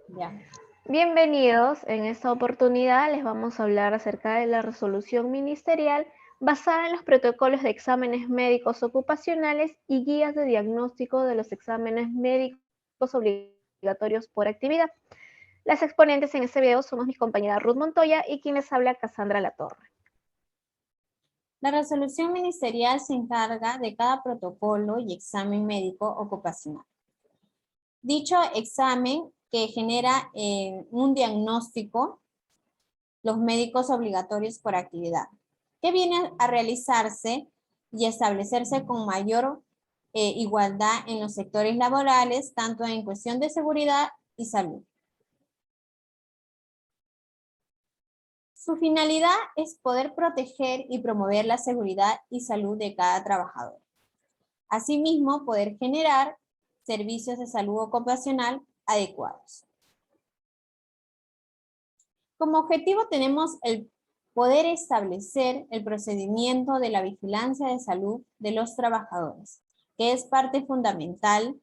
Ya. Bienvenidos. En esta oportunidad les vamos a hablar acerca de la resolución ministerial basada en los protocolos de exámenes médicos ocupacionales y guías de diagnóstico de los exámenes médicos obligatorios por actividad. Las exponentes en este video somos mi compañera Ruth Montoya y quien les habla Cassandra Latorre. La resolución ministerial se encarga de cada protocolo y examen médico ocupacional. Dicho examen que genera un diagnóstico, los médicos obligatorios por actividad, que viene a realizarse y establecerse con mayor igualdad en los sectores laborales, tanto en cuestión de seguridad y salud. Su finalidad es poder proteger y promover la seguridad y salud de cada trabajador. Asimismo, poder generar servicios de salud ocupacional adecuados. Como objetivo tenemos el poder establecer el procedimiento de la vigilancia de salud de los trabajadores, que es parte fundamental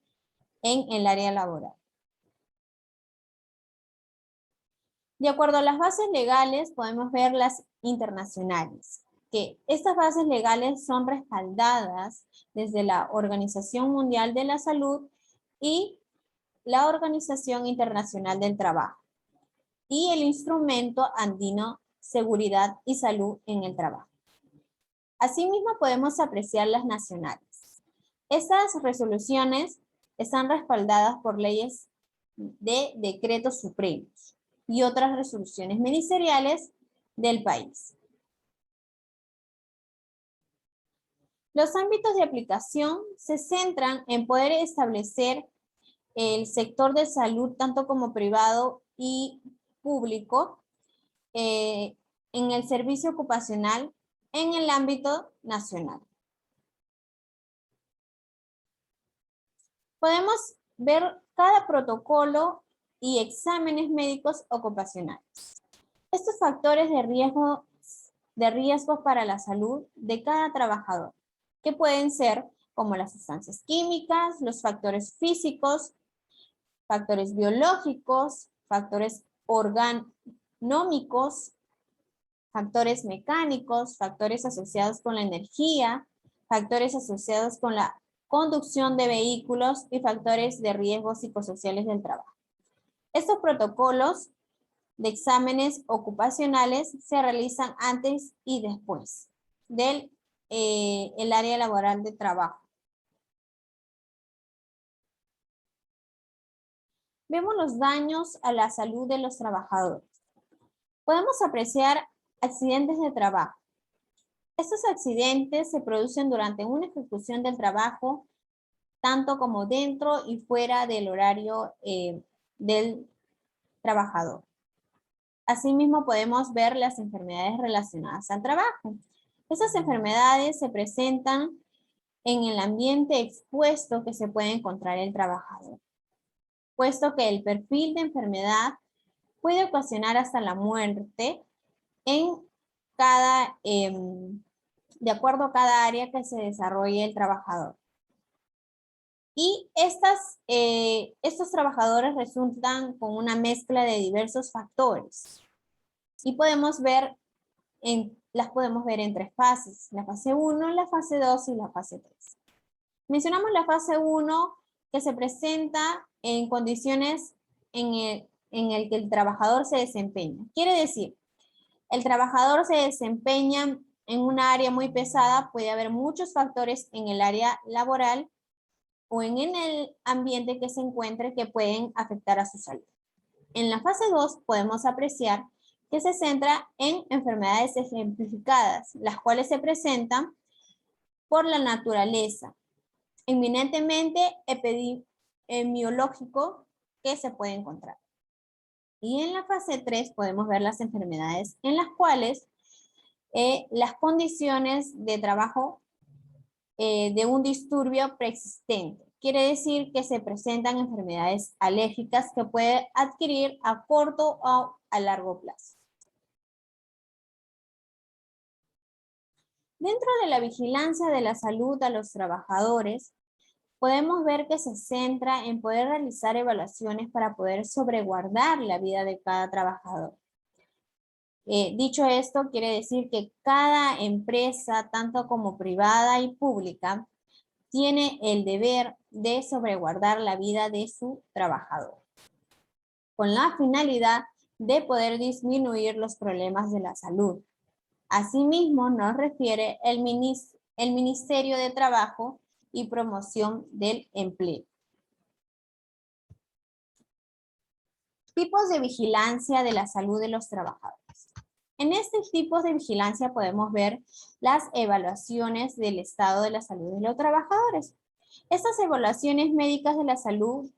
en el área laboral. De acuerdo a las bases legales, podemos ver las internacionales, que estas bases legales son respaldadas desde la Organización Mundial de la Salud y la Organización Internacional del Trabajo y el Instrumento Andino Seguridad y Salud en el Trabajo. Asimismo, podemos apreciar las nacionales. Estas resoluciones están respaldadas por leyes de decretos supremos y otras resoluciones ministeriales del país. Los ámbitos de aplicación se centran en poder establecer el sector de salud, tanto como privado y público, en el servicio ocupacional en el ámbito nacional. Podemos ver cada protocolo y exámenes médicos ocupacionales. Estos factores de riesgo para la salud de cada trabajador, que pueden ser como las sustancias químicas, los factores físicos, factores biológicos, factores organómicos, factores mecánicos, factores asociados con la energía, factores asociados con la conducción de vehículos y factores de riesgos psicosociales del trabajo. Estos protocolos de exámenes ocupacionales se realizan antes y después del el área laboral de trabajo. Vemos los daños a la salud de los trabajadores. Podemos apreciar accidentes de trabajo. Estos accidentes se producen durante una ejecución del trabajo, tanto como dentro y fuera del horario del trabajador. Asimismo, podemos ver las enfermedades relacionadas al trabajo. Estas enfermedades se presentan en el ambiente expuesto que se puede encontrar el trabajador, puesto que el perfil de enfermedad puede ocasionar hasta la muerte en cada, de acuerdo a cada área que se desarrolle el trabajador. Y estos trabajadores resultan con una mezcla de diversos factores. Y las podemos ver en tres fases: la fase 1, la fase 2 y la fase 3. Mencionamos la fase 1, que se presenta en condiciones en el que el trabajador se desempeña. Quiere decir, el trabajador se desempeña en una área muy pesada, puede haber muchos factores en el área laboral o en el ambiente que se encuentre que pueden afectar a su salud. En la fase 2 podemos apreciar que se centra en enfermedades ejemplificadas, las cuales se presentan por la naturaleza, eminentemente epidemiológico que se puede encontrar. Y en la fase 3 podemos ver las enfermedades en las cuales las condiciones de trabajo de un disturbio preexistente. Quiere decir que se presentan enfermedades alérgicas que puede adquirir a corto o a largo plazo. Dentro de la vigilancia de la salud a los trabajadores, podemos ver que se centra en poder realizar evaluaciones para poder sobreguardar la vida de cada trabajador. Dicho esto, quiere decir que cada empresa, tanto como privada y pública, tiene el deber de sobreguardar la vida de su trabajador, con la finalidad de poder disminuir los problemas de la salud. Asimismo, nos refiere el Ministerio de Trabajo y Promoción del Empleo. Tipos de vigilancia de la salud de los trabajadores. En estos tipos de vigilancia podemos ver las evaluaciones del estado de la salud de los trabajadores. Estas evaluaciones médicas de la salud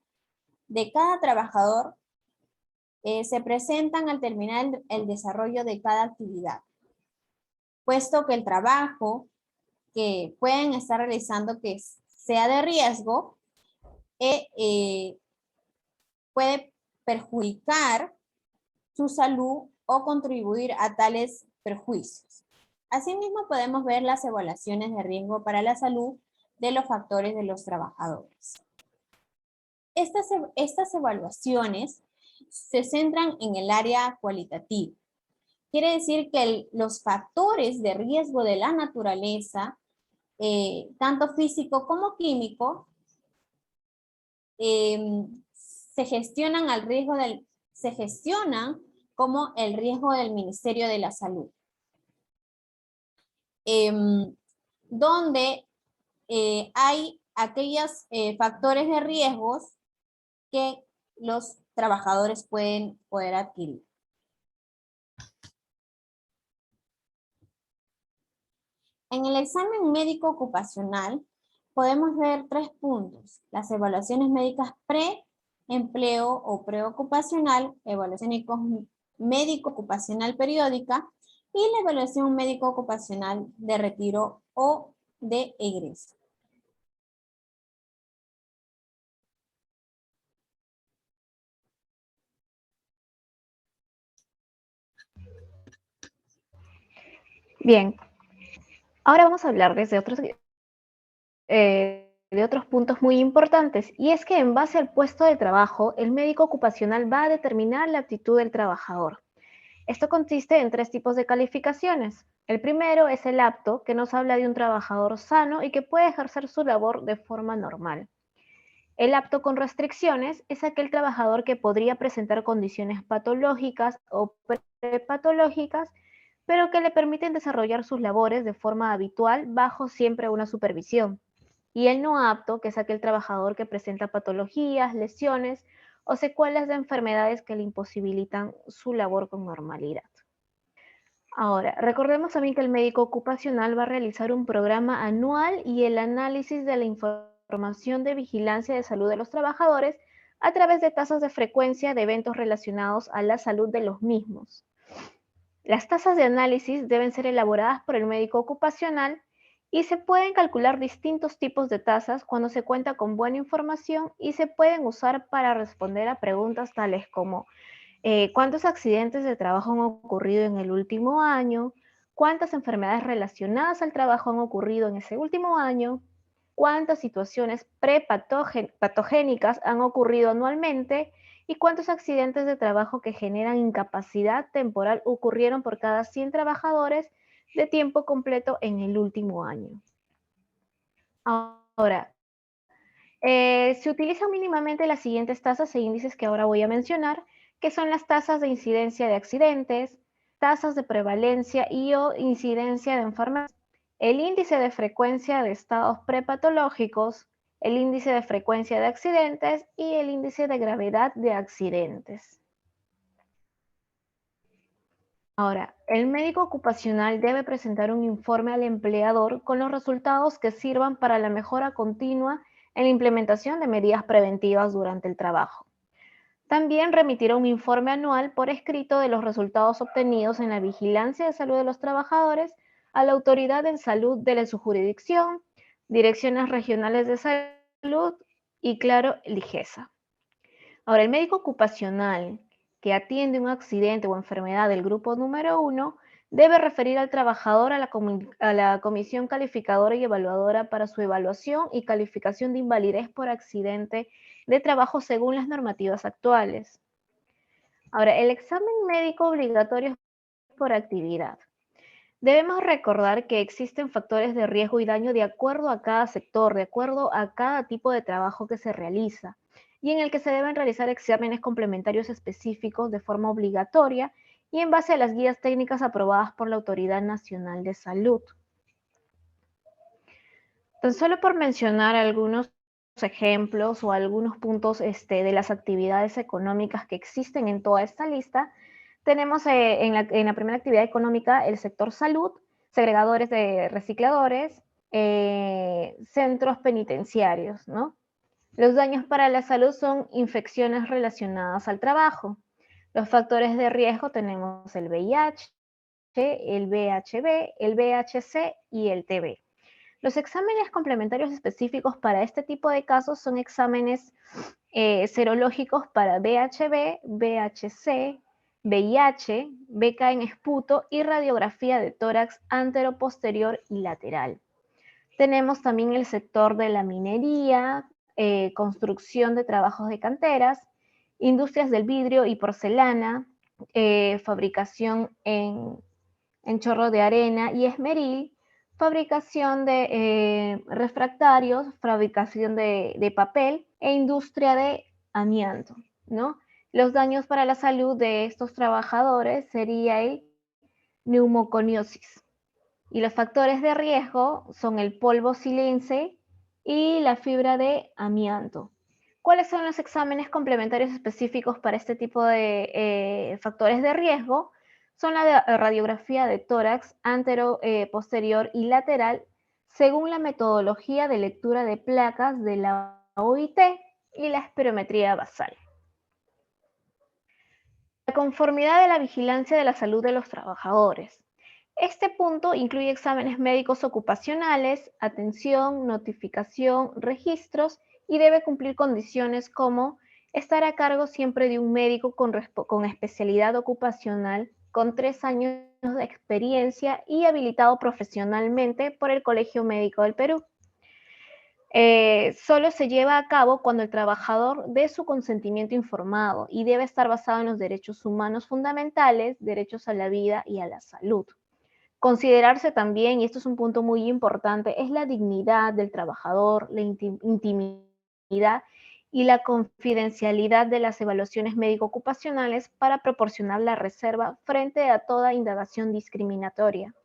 de cada trabajador se presentan al terminar el desarrollo de cada actividad, puesto que el trabajo que pueden estar realizando que sea de riesgo puede perjudicar su salud o contribuir a tales perjuicios. Asimismo, podemos ver las evaluaciones de riesgo para la salud de los factores de los trabajadores. Estas evaluaciones se centran en el área cualitativa. Quiere decir que los factores de riesgo de la naturaleza, tanto físico como químico, se gestionan como el riesgo del Ministerio de la Salud, donde hay aquellos factores de riesgos que los trabajadores pueden poder adquirir. En el examen médico ocupacional podemos ver 3 puntos: las evaluaciones médicas pre-empleo o preocupacional, evaluación médico-ocupacional periódica y la evaluación médico-ocupacional de retiro o de egreso. Bien, ahora vamos a hablarles de otros puntos muy importantes, y es que en base al puesto de trabajo, el médico ocupacional va a determinar la aptitud del trabajador. Esto consiste en 3 tipos de calificaciones. El primero es el apto, que nos habla de un trabajador sano y que puede ejercer su labor de forma normal. El apto con restricciones es aquel trabajador que podría presentar condiciones patológicas o prepatológicas, pero que le permiten desarrollar sus labores de forma habitual bajo siempre una supervisión. Y el no apto, que es aquel trabajador que presenta patologías, lesiones o secuelas de enfermedades que le imposibilitan su labor con normalidad. Ahora, recordemos también que el médico ocupacional va a realizar un programa anual y el análisis de la información de vigilancia de salud de los trabajadores a través de tasas de frecuencia de eventos relacionados a la salud de los mismos. Las tasas de análisis deben ser elaboradas por el médico ocupacional y se pueden calcular distintos tipos de tasas cuando se cuenta con buena información y se pueden usar para responder a preguntas tales como ¿cuántos accidentes de trabajo han ocurrido en el último año? ¿Cuántas enfermedades relacionadas al trabajo han ocurrido en ese último año? ¿Cuántas situaciones prepatogénicas han ocurrido anualmente? ¿Y cuántos accidentes de trabajo que generan incapacidad temporal ocurrieron por cada 100 trabajadores de tiempo completo en el último año? Ahora, se utilizan mínimamente las siguientes tasas e índices que ahora voy a mencionar, que son las tasas de incidencia de accidentes, tasas de prevalencia y o incidencia de enfermedades, el índice de frecuencia de estados prepatológicos, el índice de frecuencia de accidentes y el índice de gravedad de accidentes. Ahora, el médico ocupacional debe presentar un informe al empleador con los resultados que sirvan para la mejora continua en la implementación de medidas preventivas durante el trabajo. También remitirá un informe anual por escrito de los resultados obtenidos en la vigilancia de salud de los trabajadores a la autoridad en salud de su jurisdicción, direcciones regionales de salud y, claro, Ligesa. Ahora, el médico ocupacional que atiende un accidente o enfermedad del grupo número 1 Debe referir al trabajador a la comisión calificadora y evaluadora para su evaluación y calificación de invalidez por accidente de trabajo según las normativas actuales. Ahora, el examen médico obligatorio es por actividad. Debemos recordar que existen factores de riesgo y daño de acuerdo a cada sector, de acuerdo a cada tipo de trabajo que se realiza, y en el que se deben realizar exámenes complementarios específicos de forma obligatoria y en base a las guías técnicas aprobadas por la Autoridad Nacional de Salud. Tan solo por mencionar algunos ejemplos o algunos puntos de las actividades económicas que existen en toda esta lista, tenemos en la primera actividad económica el sector salud, segregadores de recicladores, centros penitenciarios, ¿no? Los daños para la salud son infecciones relacionadas al trabajo. Los factores de riesgo tenemos el VIH, el VHB, el VHC y el TB. Los exámenes complementarios específicos para este tipo de casos son exámenes serológicos para VHB, VHC, VIH, BK en esputo y radiografía de tórax antero, posterior y lateral. Tenemos también el sector de la minería, construcción de trabajos de canteras, industrias del vidrio y porcelana, fabricación en chorro de arena y esmeril, fabricación de refractarios, fabricación de papel e industria de amianto, ¿no? Los daños para la salud de estos trabajadores sería el neumoconiosis. Y los factores de riesgo son el polvo silense y la fibra de amianto. ¿Cuáles son los exámenes complementarios específicos para este tipo de factores de riesgo? Son la radiografía de tórax antero, posterior y lateral según la metodología de lectura de placas de la OIT y la espirometría basal. La conformidad de la vigilancia de la salud de los trabajadores. Este punto incluye exámenes médicos ocupacionales, atención, notificación, registros y debe cumplir condiciones como estar a cargo siempre de un médico con especialidad ocupacional con 3 años de experiencia y habilitado profesionalmente por el Colegio Médico del Perú. Solo se lleva a cabo cuando el trabajador dé su consentimiento informado y debe estar basado en los derechos humanos fundamentales, derechos a la vida y a la salud. Considerarse también, y esto es un punto muy importante, es la dignidad del trabajador, la intimidad y la confidencialidad de las evaluaciones médico-ocupacionales para proporcionar la reserva frente a toda indagación discriminatoria.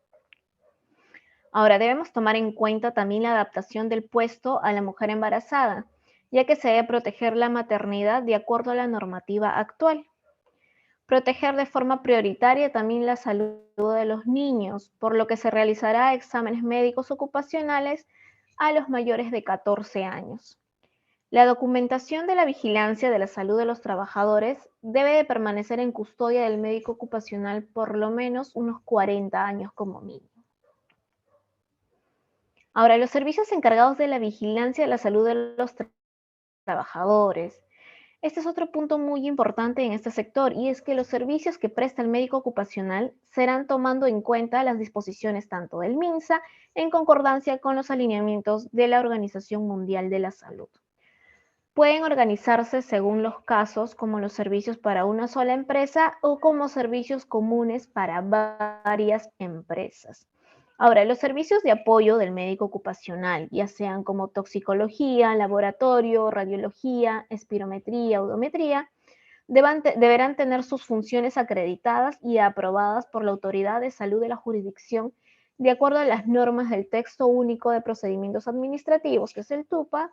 Ahora, debemos tomar en cuenta también la adaptación del puesto a la mujer embarazada, ya que se debe proteger la maternidad de acuerdo a la normativa actual. Proteger de forma prioritaria también la salud de los niños, por lo que se realizará exámenes médicos ocupacionales a los mayores de 14 años. La documentación de la vigilancia de la salud de los trabajadores debe de permanecer en custodia del médico ocupacional por lo menos unos 40 años como mínimo. Ahora, los servicios encargados de la vigilancia de la salud de los trabajadores. Este es otro punto muy importante en este sector y es que los servicios que presta el médico ocupacional serán tomando en cuenta las disposiciones tanto del MINSA en concordancia con los alineamientos de la Organización Mundial de la Salud. Pueden organizarse según los casos como los servicios para una sola empresa o como servicios comunes para varias empresas. Ahora, los servicios de apoyo del médico ocupacional, ya sean como toxicología, laboratorio, radiología, espirometría, odometría, deberán tener sus funciones acreditadas y aprobadas por la Autoridad de Salud de la jurisdicción de acuerdo a las normas del Texto Único de Procedimientos Administrativos, que es el TUPA,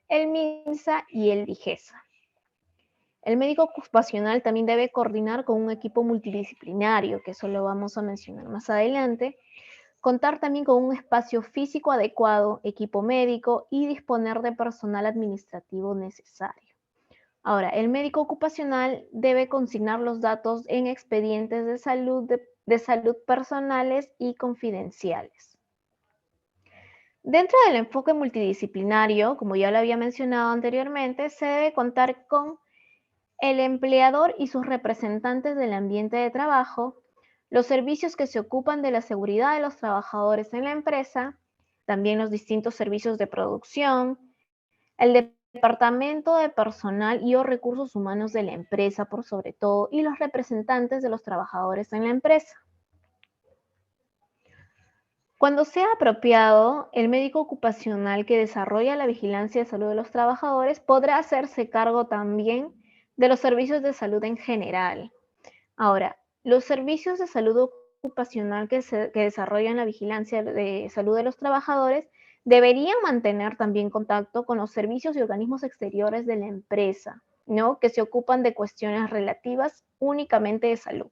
el MINSA y el DIGESA. El médico ocupacional también debe coordinar con un equipo multidisciplinario, que eso lo vamos a mencionar más adelante, contar también con un espacio físico adecuado, equipo médico y disponer de personal administrativo necesario. Ahora, el médico ocupacional debe consignar los datos en expedientes de salud personales y confidenciales. Dentro del enfoque multidisciplinario, como ya lo había mencionado anteriormente, se debe contar con el empleador y sus representantes del ambiente de trabajo, los servicios que se ocupan de la seguridad de los trabajadores en la empresa, también los distintos servicios de producción, el departamento de personal y o recursos humanos de la empresa por sobre todo, y los representantes de los trabajadores en la empresa. Cuando sea apropiado, el médico ocupacional que desarrolla la vigilancia de salud de los trabajadores podrá hacerse cargo también de los servicios de salud en general. Ahora, los servicios de salud ocupacional que desarrollan la vigilancia de salud de los trabajadores deberían mantener también contacto con los servicios y organismos exteriores de la empresa, ¿no? Que se ocupan de cuestiones relativas únicamente de salud.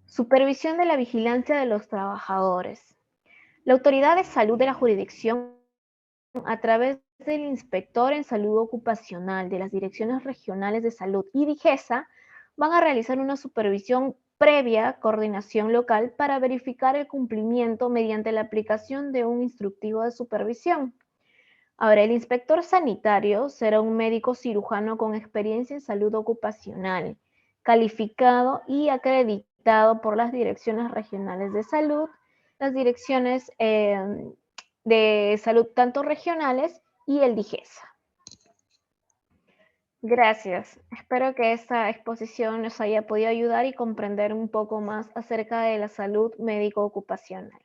Supervisión de la vigilancia de los trabajadores. La autoridad de salud de la jurisdicción, a través del inspector en salud ocupacional de las direcciones regionales de salud y DIGESA, van a realizar una supervisión previa coordinación local para verificar el cumplimiento mediante la aplicación de un instructivo de supervisión. Ahora, el inspector sanitario será un médico cirujano con experiencia en salud ocupacional, calificado y acreditado por las direcciones regionales de salud, las direcciones de salud tanto regionales y el DIGESA. Gracias. Espero que esta exposición nos haya podido ayudar y comprender un poco más acerca de la salud médico-ocupacional.